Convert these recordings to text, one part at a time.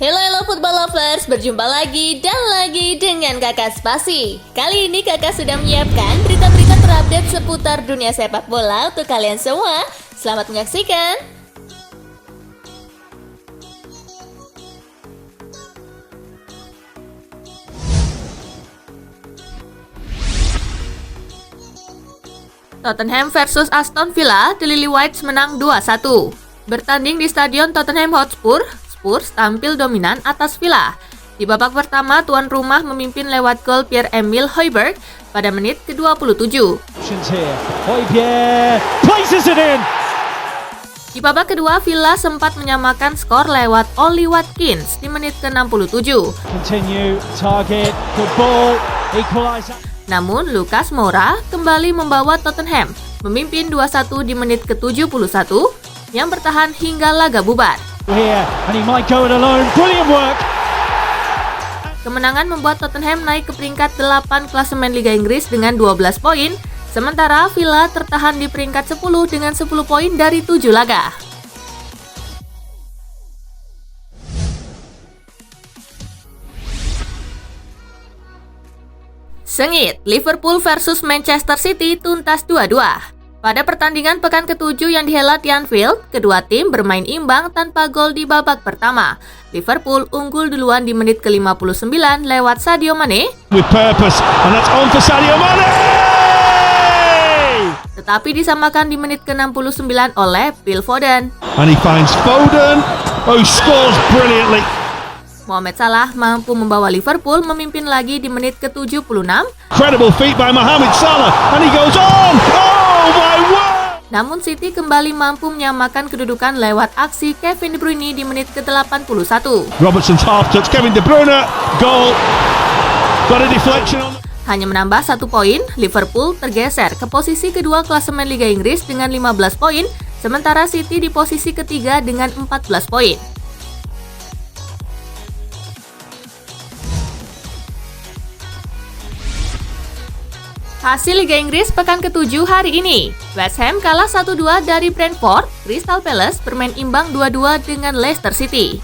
Hello football lovers, berjumpa lagi dan lagi dengan Kakak Spasi. Kali ini Kakak sudah menyiapkan berita-berita terupdate seputar dunia sepak bola untuk kalian semua. Selamat menyaksikan. Tottenham versus Aston Villa, The Lily Whites menang 2-1. Bertanding di Stadion Tottenham Hotspur, Spurs tampil dominan atas Villa. Di babak pertama, tuan rumah memimpin lewat gol Pierre-Emile Højbjerg pada menit ke-27. Di babak kedua, Villa sempat menyamakan skor lewat Ollie Watkins di menit ke-67. Namun, Lucas Moura kembali membawa Tottenham memimpin 2-1 di menit ke-71 yang bertahan hingga laga bubar. Kemenangan membuat Tottenham naik ke peringkat 8 klasemen Liga Inggris dengan 12 poin, sementara Villa tertahan di peringkat 10 dengan 10 poin dari 7 laga. Sengit, Liverpool versus Manchester City tuntas 2-2. Pada pertandingan pekan ke-7 yang dihelat di Anfield, kedua tim bermain imbang tanpa gol di babak pertama. Liverpool unggul duluan di menit ke-59 lewat Sadio Mane. Tetapi disamakan di menit ke-69 oleh Phil Foden. And he finds Foden, who scores brilliantly. Mohamed Salah mampu membawa Liverpool memimpin lagi di menit ke-76. Incredible feat by Mohamed Salah, and he goes on. Oh my word! Namun City kembali mampu menyamakan kedudukan lewat aksi Kevin De Bruyne di menit ke-81. Robertson's half touch, Kevin De Bruyne, goal. Got a deflection on. Hanya menambah 1 poin, Liverpool tergeser ke posisi kedua klasemen Liga Inggris dengan 15 poin, sementara City di posisi ketiga dengan 14 poin. Hasil Liga Inggris pekan ke-7 hari ini. West Ham kalah 1-2 dari Brentford, Crystal Palace bermain imbang 2-2 dengan Leicester City.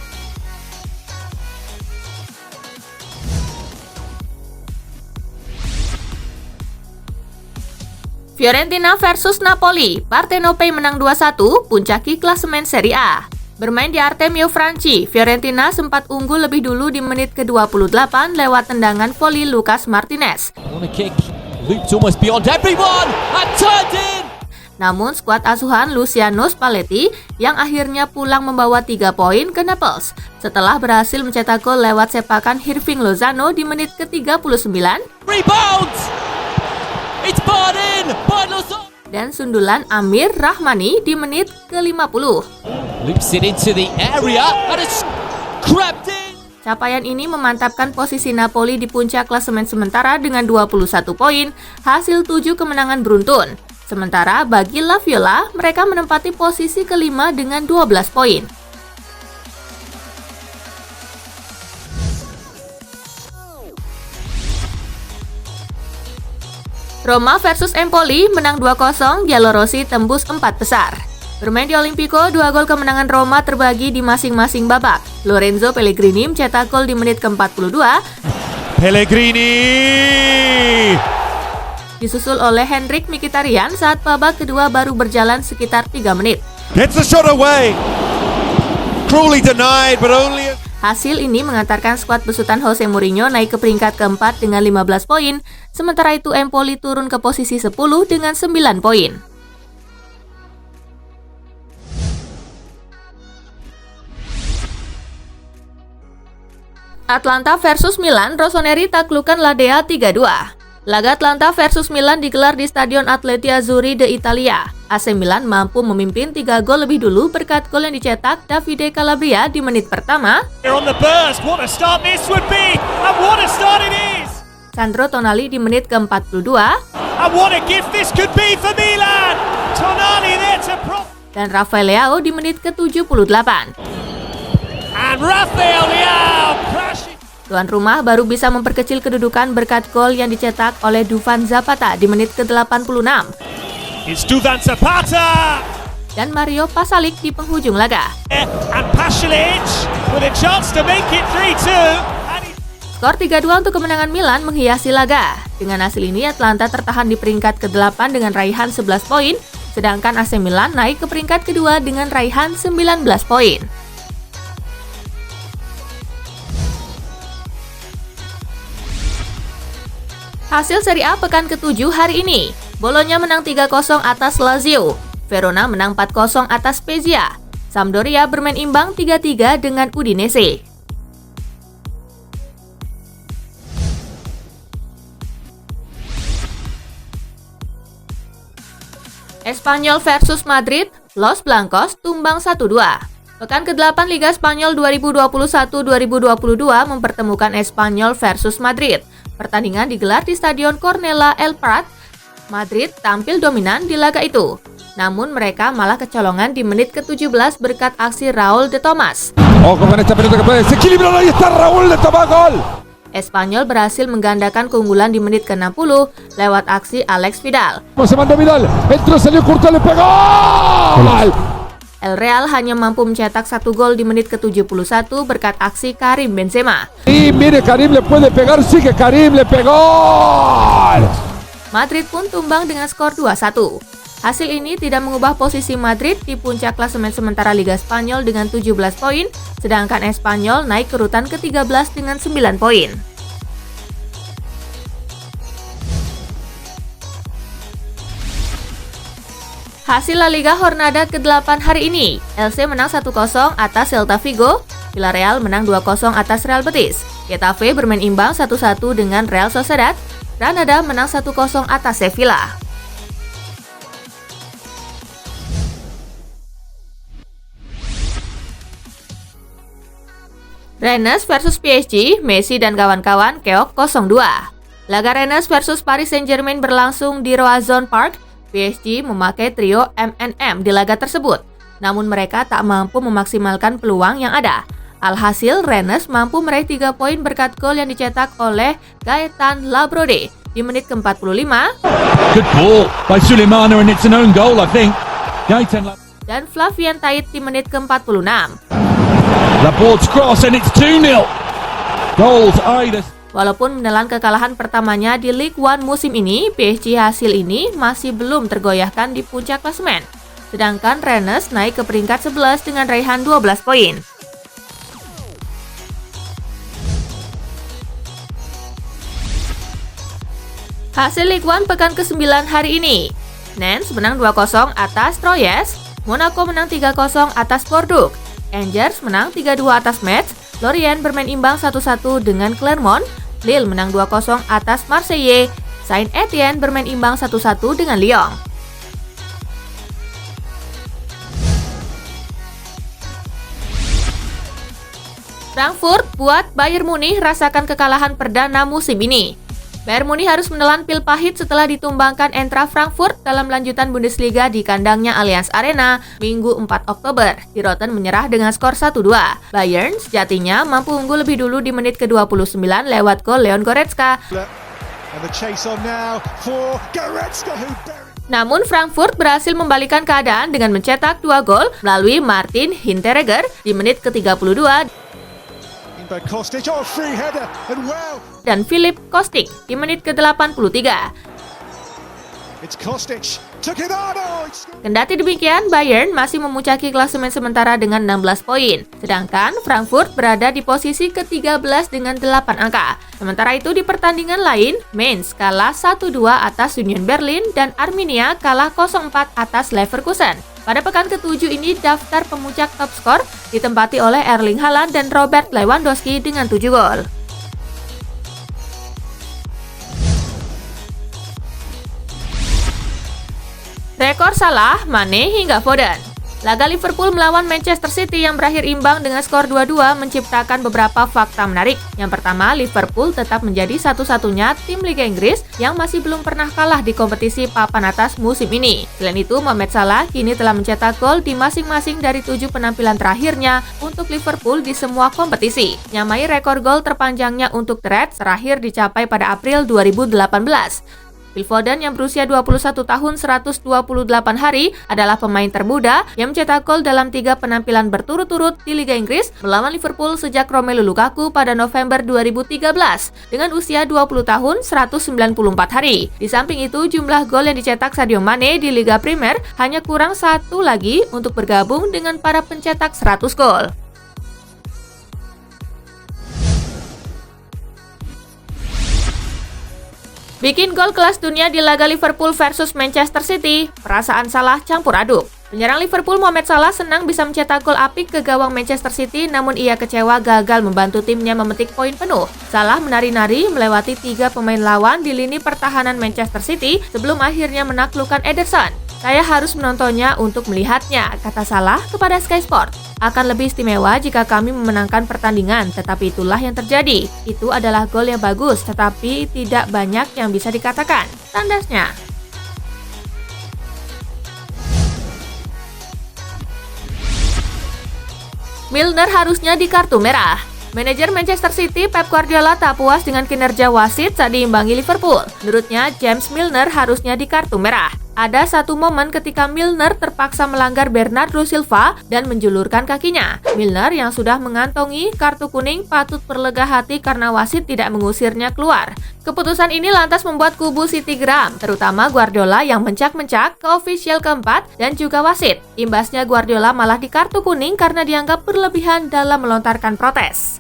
Fiorentina versus Napoli, Partenope menang 2-1, puncaki klasemen Serie A. Bermain di Artemio Franchi, Fiorentina sempat unggul lebih dulu di menit ke-28 lewat tendangan voli Lucas Martinez. Looped almost beyond everyone and turned in. Namun skuad asuhan Luciano Spalletti yang akhirnya pulang membawa 3 poin ke Naples setelah berhasil mencetak gol lewat sepakan Hirving Lozano di menit ke-39. Rebounds. It's barred in by Lozano. Dan sundulan Amir Rahmani di menit ke-50. Loops it into the area and it's crept in. Capaian ini memantapkan posisi Napoli di puncak klasemen sementara dengan 21 poin, hasil 7 kemenangan beruntun. Sementara bagi La Viola, mereka menempati posisi kelima dengan 12 poin. Roma versus Empoli menang 2-0, Giallorossi tembus 4 besar. Bermain di Olimpico, 2 gol kemenangan Roma terbagi di masing-masing babak. Lorenzo Pellegrini mencetak gol di menit ke-42. Pellegrini! Disusul oleh Henrik Mkhitaryan saat babak kedua baru berjalan sekitar 3 menit. Gets the shot away. Cruelly denied, but only. Hasil ini mengantarkan skuad besutan Jose Mourinho naik ke peringkat keempat dengan 15 poin. Sementara itu Empoli turun ke posisi 10 dengan 9 poin. Atlanta versus Milan, Rossoneri taklukkan Ladea 3-2. Laga Atlanta versus Milan digelar di Stadion Atleti Azzurri de Italia. AC Milan mampu memimpin 3 gol lebih dulu berkat gol yang dicetak Davide Calabria di menit pertama. Sandro Tonali di menit ke-42. Dan Rafael Leao di menit ke-78. Tuan rumah baru bisa memperkecil kedudukan berkat gol yang dicetak oleh Dufan Zapata di menit ke-86. It's Dufan Zapata! dan Mario Pasalic di penghujung laga. And Pasalic with a chance to make it 3-2. Skor 3-2 untuk kemenangan Milan menghiasi laga. Dengan hasil ini, Atlanta tertahan di peringkat ke-8 dengan raihan 11 poin, sedangkan AC Milan naik ke peringkat kedua dengan raihan 19 poin. Hasil Serie A pekan ke-7 hari ini. Bologna menang 3-0 atas Lazio. Verona menang 4-0 atas Spezia. Sampdoria bermain imbang 3-3 dengan Udinese. Espanyol versus Madrid, Los Blancos tumbang 1-2. Pekan ke-8 Liga Spanyol 2021-2022 mempertemukan Espanyol versus Madrid. Pertandingan digelar di Stadion Cornellà El Prat. Madrid tampil dominan di laga itu. Namun mereka malah kecolongan di menit ke-17 berkat aksi Raúl de Tomás. Ojo con esta pelota que puede desequilibrar, ahí está Raúl de Tomás, gol. Espanyol berhasil menggandakan keunggulan di menit ke-60 lewat aksi Alex Vidal. Se mandó Vidal, entró, salió Courtois, le pegó. El Real hanya mampu mencetak 1 gol di menit ke-71 berkat aksi Karim Benzema. Y mire, Karim le puede pegar, sí que Karim le pegó. Madrid pun tumbang dengan skor 2-1. Hasil ini tidak mengubah posisi Madrid di puncak klasemen sementara Liga Spanyol dengan 17 poin, sedangkan Espanyol naik ke urutan ke-13 dengan 9 poin. Hasil La Liga Jornada ke-8 hari ini, Elche menang 1-0 atas Celta Vigo, Villarreal menang 2-0 atas Real Betis, Getafe bermain imbang 1-1 dengan Real Sociedad, Granada menang 1-0 atas Sevilla. Rennes versus PSG, Messi dan kawan-kawan keok 0-2. Laga Rennes versus Paris Saint-Germain berlangsung di Roazhon Park. PSG memakai trio MNM di laga tersebut, namun mereka tak mampu memaksimalkan peluang yang ada. Alhasil, Rennes mampu meraih 3 poin berkat gol yang dicetak oleh Gaëtan Laborde di menit ke-45. Good ball by Sulemana and it's an own goal, I think. Dan Flavien Tait di menit ke-46. Laporte's cross and it's 2-0. Goals either. Walaupun menelan kekalahan pertamanya di Ligue 1 musim ini, PSG hasil ini masih belum tergoyahkan di puncak klasemen. Sedangkan Rennes naik ke peringkat 11 dengan raihan 12 poin. Hasil Ligue 1 pekan ke-9 hari ini. Nantes menang 2-0 atas Troyes, Monaco menang 3-0 atas Bordeaux, Angers menang 3-2 atas Metz, Lorient bermain imbang 1-1 dengan Clermont, Lille menang 2-0 atas Marseille, Saint-Étienne bermain imbang 1-1 dengan Lyon. Frankfurt buat Bayern Munich rasakan kekalahan perdana musim ini. Bayern Munich harus menelan pil pahit setelah ditumbangkan Eintracht Frankfurt dalam lanjutan Bundesliga di kandangnya Allianz Arena Minggu 4 Oktober. Di Rotten menyerah dengan skor 1-2. Bayern sejatinya mampu unggul lebih dulu di menit ke-29 lewat gol Leon Goretzka. Namun Frankfurt berhasil membalikan keadaan dengan mencetak 2 gol melalui Martin Hinteregger di menit ke-32 dan Filip Kostic di menit ke-83. Kendati demikian, Bayern masih memuncaki klasemen sementara dengan 16 poin, sedangkan Frankfurt berada di posisi ke-13 dengan 8 angka. Sementara itu di pertandingan lain, Mainz kalah 1-2 atas Union Berlin dan Arminia kalah 0-4 atas Leverkusen. Pada pekan ke-7 ini, daftar pemuncak top skor ditempati oleh Erling Haaland dan Robert Lewandowski dengan 7 gol. Rekor Salah, Mane hingga Foden. Laga Liverpool melawan Manchester City yang berakhir imbang dengan skor 2-2 menciptakan beberapa fakta menarik. Yang pertama, Liverpool tetap menjadi satu-satunya tim Liga Inggris yang masih belum pernah kalah di kompetisi papan atas musim ini. Selain itu, Mohamed Salah kini telah mencetak gol di masing-masing dari 7 penampilan terakhirnya untuk Liverpool di semua kompetisi. Nyamai rekor gol terpanjangnya untuk The Reds terakhir dicapai pada April 2018. Phil Foden yang berusia 21 tahun 128 hari adalah pemain termuda yang mencetak gol dalam 3 penampilan berturut-turut di Liga Inggris melawan Liverpool sejak Romelu Lukaku pada November 2013 dengan usia 20 tahun 194 hari. Di samping itu, jumlah gol yang dicetak Sadio Mane di Liga Premier hanya kurang 1 lagi untuk bergabung dengan para pencetak 100 gol. Bikin gol kelas dunia di laga Liverpool versus Manchester City, perasaan Salah campur aduk. Penyerang Liverpool Mohamed Salah senang bisa mencetak gol apik ke gawang Manchester City, namun ia kecewa gagal membantu timnya memetik poin penuh. Salah menari-nari melewati 3 pemain lawan di lini pertahanan Manchester City sebelum akhirnya menaklukkan Ederson. Saya harus menontonnya untuk melihatnya, kata Salah kepada Sky Sport. Akan lebih istimewa jika kami memenangkan pertandingan, tetapi itulah yang terjadi. Itu adalah gol yang bagus, tetapi tidak banyak yang bisa dikatakan, tandasnya. Milner harusnya di kartu merah. Manajer Manchester City Pep Guardiola tak puas dengan kinerja wasit saat diimbangi Liverpool. Menurutnya, James Milner harusnya di kartu merah. Ada satu momen ketika Milner terpaksa melanggar Bernardo Silva dan menjulurkan kakinya. Milner yang sudah mengantongi kartu kuning patut berlega hati karena wasit tidak mengusirnya keluar. Keputusan ini lantas membuat kubu City geram, terutama Guardiola yang mencak-mencak ke ofisial keempat dan juga wasit. Imbasnya Guardiola malah di kartu kuning karena dianggap berlebihan dalam melontarkan protes.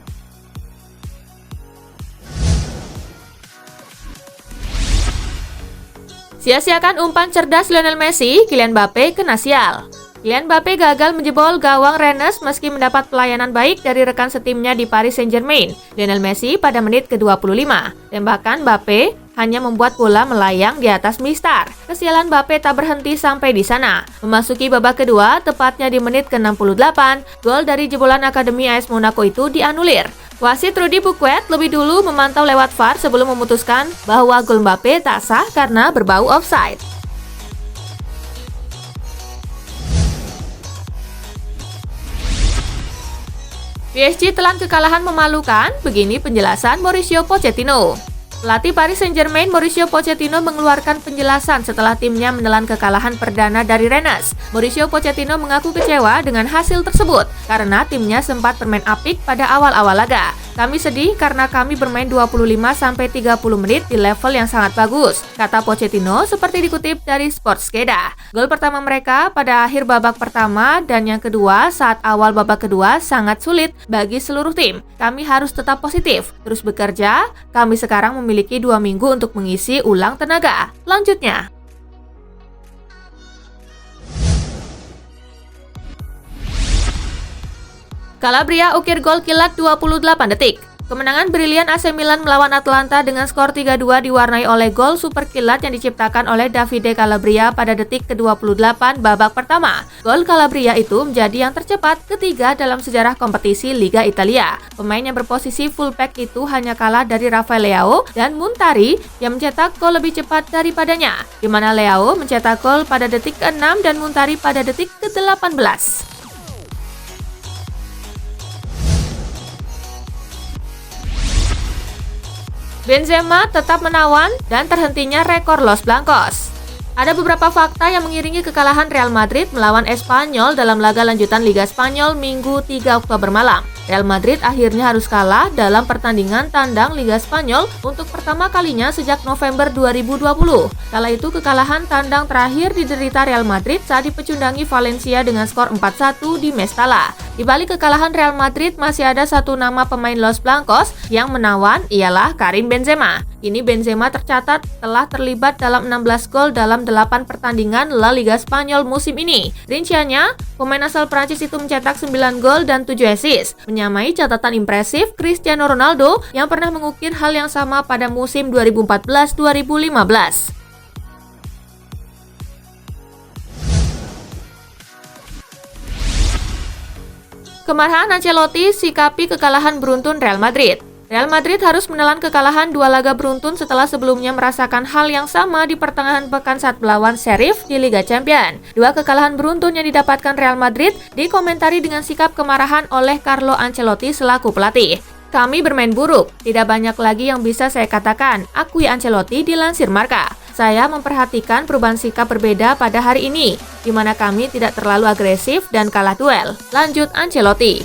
Sia-siakan umpan cerdas Lionel Messi, Kylian Mbappe kena sial. Kylian Mbappe gagal menjebol gawang Rennes meski mendapat pelayanan baik dari rekan setimnya di Paris Saint-Germain, Lionel Messi pada menit ke-25. Tembakan Mbappe hanya membuat bola melayang di atas mistar. Kesialan Mbappe tak berhenti sampai di sana. Memasuki babak kedua, tepatnya di menit ke-68, gol dari jebolan Akademi AS Monaco itu dianulir. Wasit Rudy Buquet lebih dulu memantau lewat VAR sebelum memutuskan bahwa gol Mbappe tak sah karena berbau offside. PSG telan kekalahan memalukan, begini penjelasan Mauricio Pochettino. Pelatih Paris Saint-Germain Mauricio Pochettino mengeluarkan penjelasan setelah timnya menelan kekalahan perdana dari Rennes. Mauricio Pochettino mengaku kecewa dengan hasil tersebut karena timnya sempat bermain apik pada awal-awal laga. Kami sedih karena kami bermain 25-30 menit di level yang sangat bagus, kata Pochettino seperti dikutip dari Sportskeda. Gol pertama mereka pada akhir babak pertama dan yang kedua saat awal babak kedua sangat sulit bagi seluruh tim. Kami harus tetap positif, terus bekerja. Kami sekarang memiliki 2 minggu untuk mengisi ulang tenaga. Lanjutnya. Calabria ukir gol kilat 28 detik. Kemenangan brilian AC Milan melawan Atalanta dengan skor 3-2 diwarnai oleh gol super kilat yang diciptakan oleh Davide Calabria pada detik ke-28 babak pertama. Gol Calabria itu menjadi yang tercepat ketiga dalam sejarah kompetisi Liga Italia. Pemain yang berposisi fullback itu hanya kalah dari Rafael Leao dan Muntari yang mencetak gol lebih cepat daripadanya, di mana Leao mencetak gol pada detik ke-6 dan Muntari pada detik ke-18. Benzema tetap menawan dan terhentinya rekor Los Blancos. Ada beberapa fakta yang mengiringi kekalahan Real Madrid melawan Espanyol dalam laga lanjutan Liga Spanyol Minggu 3 Oktober malam. Real Madrid akhirnya harus kalah dalam pertandingan tandang Liga Spanyol untuk pertama kalinya sejak November 2020. Kala itu kekalahan tandang terakhir diderita Real Madrid saat dipecundangi Valencia dengan skor 4-1 di Mestalla. Di balik kekalahan Real Madrid masih ada satu nama pemain Los Blancos yang menawan, ialah Karim Benzema. Kini Benzema tercatat telah terlibat dalam 16 gol dalam 8 pertandingan La Liga Spanyol musim ini. Rinciannya, pemain asal Prancis itu mencetak 9 gol dan 7 assist, menyamai catatan impresif Cristiano Ronaldo yang pernah mengukir hal yang sama pada musim 2014-2015. Kemarahan Ancelotti sikapi kekalahan beruntun Real Madrid. Real Madrid harus menelan kekalahan 2 laga beruntun setelah sebelumnya merasakan hal yang sama di pertengahan pekan saat melawan Sheriff di Liga Champions. 2 kekalahan beruntun yang didapatkan Real Madrid dikomentari dengan sikap kemarahan oleh Carlo Ancelotti selaku pelatih. Kami bermain buruk, tidak banyak lagi yang bisa saya katakan, akui Ancelotti dilansir Marca. Saya memperhatikan perubahan sikap berbeda pada hari ini, di mana kami tidak terlalu agresif dan kalah duel. Lanjut Ancelotti.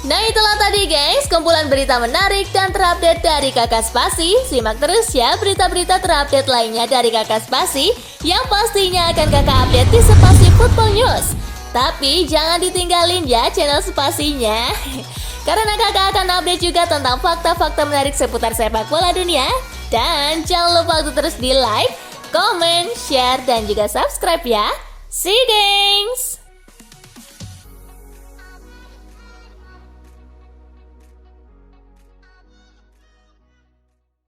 Nah itulah tadi guys, kumpulan berita menarik dan terupdate dari Kakak Spasi. Simak terus ya berita-berita terupdate lainnya dari Kakak Spasi yang pastinya akan Kakak update di Spasi Football News. Tapi jangan ditinggalin ya channel Spasinya, karena Kakak akan update juga tentang fakta-fakta menarik seputar sepak bola dunia. Dan jangan lupa untuk terus di like, comment, share, dan juga subscribe ya. See you guys!